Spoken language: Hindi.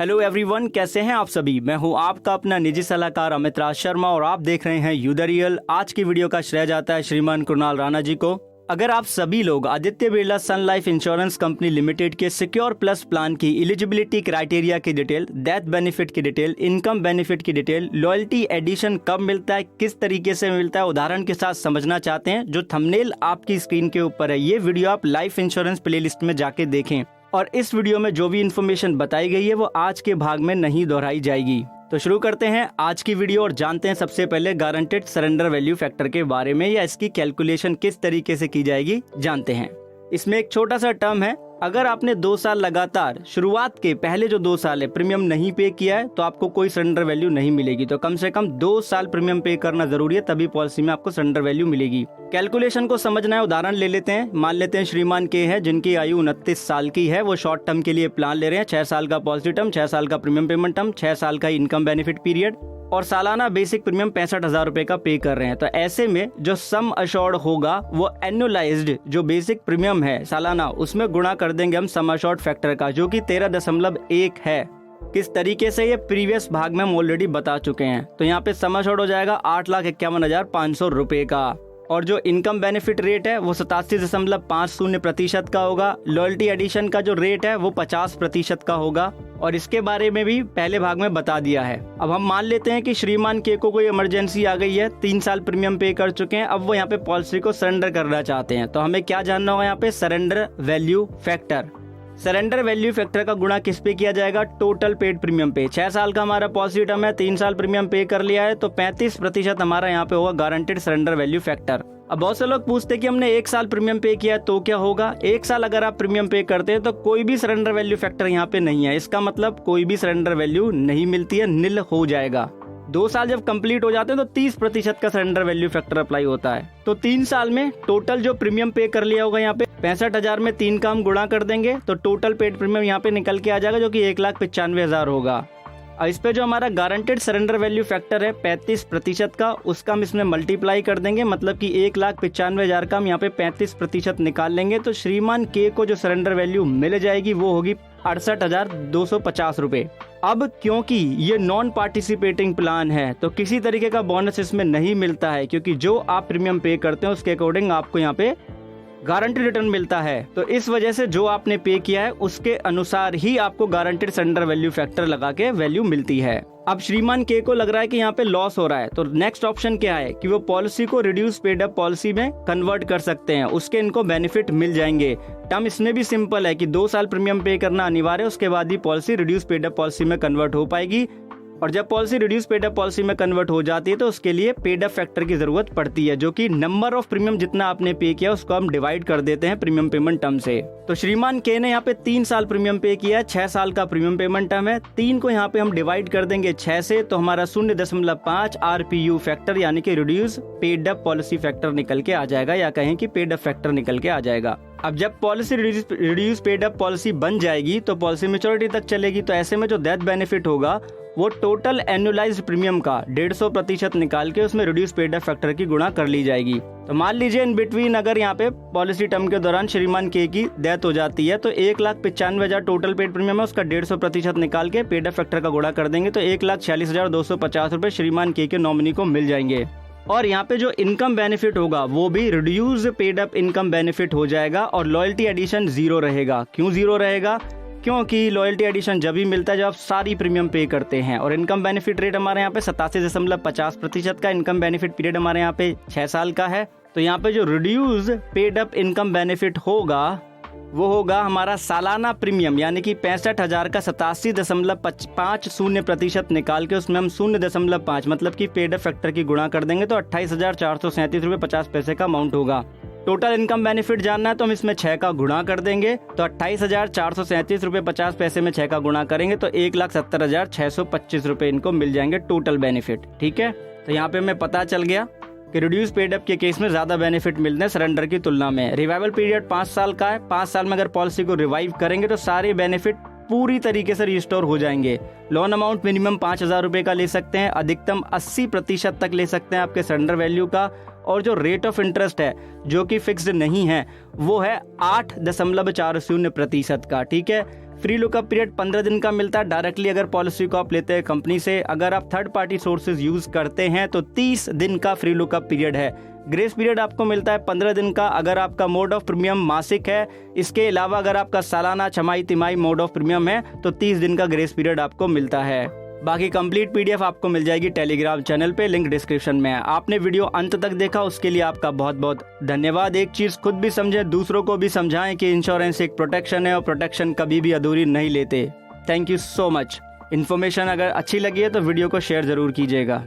हेलो एवरीवन, कैसे हैं आप सभी। मैं हूं आपका अपना निजी सलाहकार अमित राज शर्मा और आप देख रहे हैं यू द रियल। आज की वीडियो का श्रेय जाता है श्रीमान कुणाल राणा जी को। अगर आप सभी लोग आदित्य बिरला सन लाइफ इंश्योरेंस कंपनी लिमिटेड के सिक्योर प्लस प्लान की एलिजिबिलिटी क्राइटेरिया की डिटेल, डेथ बेनिफिट की डिटेल, इनकम बेनिफिट की डिटेल, लॉयल्टी एडिशन कब मिलता है, किस तरीके से मिलता है, उदाहरण के साथ समझना चाहते हैं, जो थंबनेल आपकी स्क्रीन के ऊपर है, ये वीडियो आप लाइफ इंश्योरेंस प्लेलिस्ट में जाके देखें। और इस वीडियो में जो भी इन्फॉर्मेशन बताई गई है वो आज के भाग में नहीं दोहराई जाएगी। तो शुरू करते हैं आज की वीडियो और जानते हैं सबसे पहले गारंटेड सरेंडर वैल्यू फैक्टर के बारे में, या इसकी कैलकुलेशन किस तरीके से की जाएगी जानते हैं। इसमें एक छोटा सा टर्म है, अगर आपने 2 साल लगातार शुरुआत के पहले जो 2 साल है प्रीमियम नहीं पे किया है तो आपको कोई सरेंडर वैल्यू नहीं मिलेगी। तो कम से कम 2 साल प्रीमियम पे करना जरूरी है, तभी पॉलिसी में आपको सरेंडर वैल्यू मिलेगी। कैलकुलेशन को समझना है, उदाहरण ले लेते हैं। मान लेते हैं श्रीमान के है जिनकी आयु 29 साल की है, वो शॉर्ट टर्म के लिए प्लान ले रहे हैं। 6 साल का पॉलिसी टर्म, 6 साल का प्रीमियम पेमेंट टर्म, 6 साल का इनकम बेनिफिट पीरियड और सालाना बेसिक प्रीमियम 65,000 रुपए का पे कर रहे हैं। तो ऐसे में जो सम अशोर्ड होगा वो एनुअलाइज्ड जो बेसिक प्रीमियम है सालाना, उसमें गुणा कर देंगे हम सम अशोर्ड फैक्टर का, जो कि 13.1 है। किस तरीके से, ये प्रीवियस भाग में हम ऑलरेडी बता चुके हैं। तो यहाँ पे सम अशोर्ड हो जाएगा 8,51,500 रुपए का। और जो इनकम बेनिफिट रेट है वो 87.50% का होगा। लॉयल्टी एडिशन का जो रेट है वो 50% का होगा, और इसके बारे में भी पहले भाग में बता दिया है। अब हम मान लेते हैं कि श्रीमान के को कोई इमरजेंसी आ गई है, 3 साल प्रीमियम पे कर चुके हैं, अब वो यहाँ पे पॉलिसी को सरेंडर करना चाहते हैं। तो हमें क्या जानना होगा यहाँ पे, surrender value factor. Surrender value factor का गुणा किस पे किया जाएगा, टोटल पेड प्रीमियम पे। 6 साल का हमारा पॉलिसी टर्म है, 3 साल प्रीमियम पे कर लिया है, तो 35% हमारा यहाँ पे होगा गारंटेड सरेंडर वैल्यू फैक्टर। अब बहुत से लोग पूछते हैं कि हमने 1 साल प्रीमियम पे किया तो क्या होगा। 1 साल अगर आप प्रीमियम पे करते हैं तो कोई भी सरेंडर वैल्यू फैक्टर यहाँ पे नहीं है। इसका मतलब कोई भी सरेंडर वैल्यू नहीं मिलती है, निल हो जाएगा। 2 साल जब कंप्लीट हो जाते हैं तो 30% का सरेंडर वैल्यू फैक्टर अप्लाई होता है। तो 3 साल में टोटल जो प्रीमियम पे कर लिया होगा यहाँ पे 65,000 में 3 का हम गुणा कर देंगे तो टोटल पेड प्रीमियम यहाँ पे निकल के आ जाएगा, जो कि 1,95,000 होगा। और इस पे जो हमारा गारंटेड सरेंडर वैल्यू फैक्टर है 35% का, उसका हम इसमें मल्टीप्लाई कर देंगे, मतलब कि 1,95,000 का हम यहाँ पे 35% निकाल लेंगे। तो श्रीमान के को जो सरेंडर वैल्यू मिल जाएगी वो होगी 68,250 रुपए। अब क्योंकि ये नॉन पार्टिसिपेटिंग प्लान है तो किसी तरीके का बोनस इसमें नहीं मिलता है, क्योंकि जो आप प्रीमियम पे करते हैं उसके अकॉर्डिंग आपको यहाँ पे गारंटी रिटर्न मिलता है। तो इस वजह से जो आपने पे किया है उसके अनुसार ही आपको गारंटेड सरेंडर वैल्यू फैक्टर लगा के वैल्यू मिलती है। अब श्रीमान के को लग रहा है कि यहाँ पे लॉस हो रहा है, तो नेक्स्ट ऑप्शन क्या है कि वो पॉलिसी को रिड्यूस पेड अप पॉलिसी में कन्वर्ट कर सकते हैं, उसके इनको बेनिफिट मिल जाएंगे। टर्म इसमें भी सिंपल है कि 2 साल प्रीमियम पे करना अनिवार्य है, उसके बाद ही policy reduce paid up policy में कन्वर्ट हो पाएगी। और जब policy reduce paid up policy में कन्वर्ट हो जाती है तो उसके लिए पेड अप फैक्टर की जरूरत पड़ती है, जो कि नंबर ऑफ प्रीमियम जितना आपने पे किया उसको हम डिवाइड कर देते हैं प्रीमियम पेमेंट टर्म से। तो श्रीमान के ने यहाँ पे 3 साल प्रीमियम पे किया, 6 साल का प्रीमियम पेमेंट टर्म है, 3 को यहाँ पे हम डिवाइड कर देंगे 6 से, तो हमारा 0.5 RPU फैक्टर यानी कि reduce paid up policy factor निकल के आ जाएगा, या कहें कि पेड अप फैक्टर निकल के आ जाएगा। अब जब policy reduce paid up policy बन जाएगी तो पॉलिसी मैच्योरिटी तक चलेगी, तो ऐसे में जो डेथ बेनिफिट होगा वो टोटल एनुअलाइज्ड प्रीमियम का 150% निकाल के उसमें रिड्यूस पेड अप फैक्टर की गुणा कर ली जाएगी। तो मान लीजिए इन बिटवीन अगर यहाँ पे पॉलिसी टर्म के दौरान श्रीमान के की डेथ हो जाती है तो 1,95,000 टोटल पेड प्रीमियम है, उसका 150% निकाल के पेड अप फैक्टर का गुणा कर देंगे तो 1,46,250 रुपए श्रीमान के नॉमिनी को मिल जाएंगे। और यहाँ पे जो इनकम बेनिफिट होगा वो भी reduce paid up income benefit हो जाएगा, और लॉयल्टी एडिशन 0 रहेगा। क्यों 0 रहेगा, क्योंकि लॉयल्टी एडिशन जब भी मिलता है जब आप सारी प्रीमियम पे करते हैं। और इनकम बेनिफिट रेट हमारे यहाँ पे 87.50% का, इनकम बेनिफिट पीरियड हमारे यहाँ पे 6 साल का है। तो यहाँ पे जो reduce paid up income benefit होगा वो होगा हमारा सालाना प्रीमियम, यानी कि 65,000 का 87.50% निकाल के उसमें हम 0.5 मतलब कि पेड अप फैक्टर की गुणा कर देंगे तो 28,437 रुपए 50 पैसे का अमाउंट होगा। टोटल इनकम बेनिफिट जानना है तो हम इसमें 6 का गुणा कर देंगे, तो 28,437 रुपए 50 पैसे में 6 का गुणा करेंगे तो 1,70,625 रुपए इनको मिल जाएंगे टोटल बेनिफिट। ठीक है, तो यहाँ पे हमें पता चल गया कि रिड्यूस पेड अप के केस में ज्यादा बेनिफिट मिलते हैं सरेंडर की तुलना में। रिवाइवल पीरियड 5 साल का है, 5 साल में अगर पॉलिसी को रिवाइव करेंगे तो सारे बेनिफिट पूरी तरीके से रिस्टोर हो जाएंगे। लोन अमाउंट मिनिमम 5,000 रुपये का ले सकते हैं, अधिकतम 80% तक ले सकते हैं आपके सरेंडर वैल्यू का। और जो रेट ऑफ इंटरेस्ट है जो कि फिक्स्ड नहीं है वो है 8.40% का। ठीक है, फ्री लुकअप पीरियड 15 दिन का मिलता है डायरेक्टली अगर पॉलिसी को आप लेते हैं कंपनी से। अगर आप थर्ड पार्टी सोर्सेज यूज करते हैं तो 30 दिन का फ्री लुकअप पीरियड है। ग्रेस पीरियड आपको मिलता है 15 दिन का अगर आपका मोड ऑफ प्रीमियम मासिक है। इसके अलावा अगर आपका सालाना, छमाही, तिमाही मोड ऑफ प्रीमियम है तो 30 दिन का ग्रेस पीरियड आपको मिलता है। बाकी कंप्लीट पीडीएफ आपको मिल जाएगी टेलीग्राम चैनल पे, लिंक डिस्क्रिप्शन में है। आपने वीडियो अंत तक देखा उसके लिए आपका बहुत बहुत धन्यवाद। एक चीज खुद भी समझें, दूसरों को भी समझाएं कि इंश्योरेंस एक प्रोटेक्शन है और प्रोटेक्शन कभी भी अधूरी नहीं लेते। Thank you so much. Information अगर अच्छी लगी है तो वीडियो को शेयर जरूर कीजिएगा।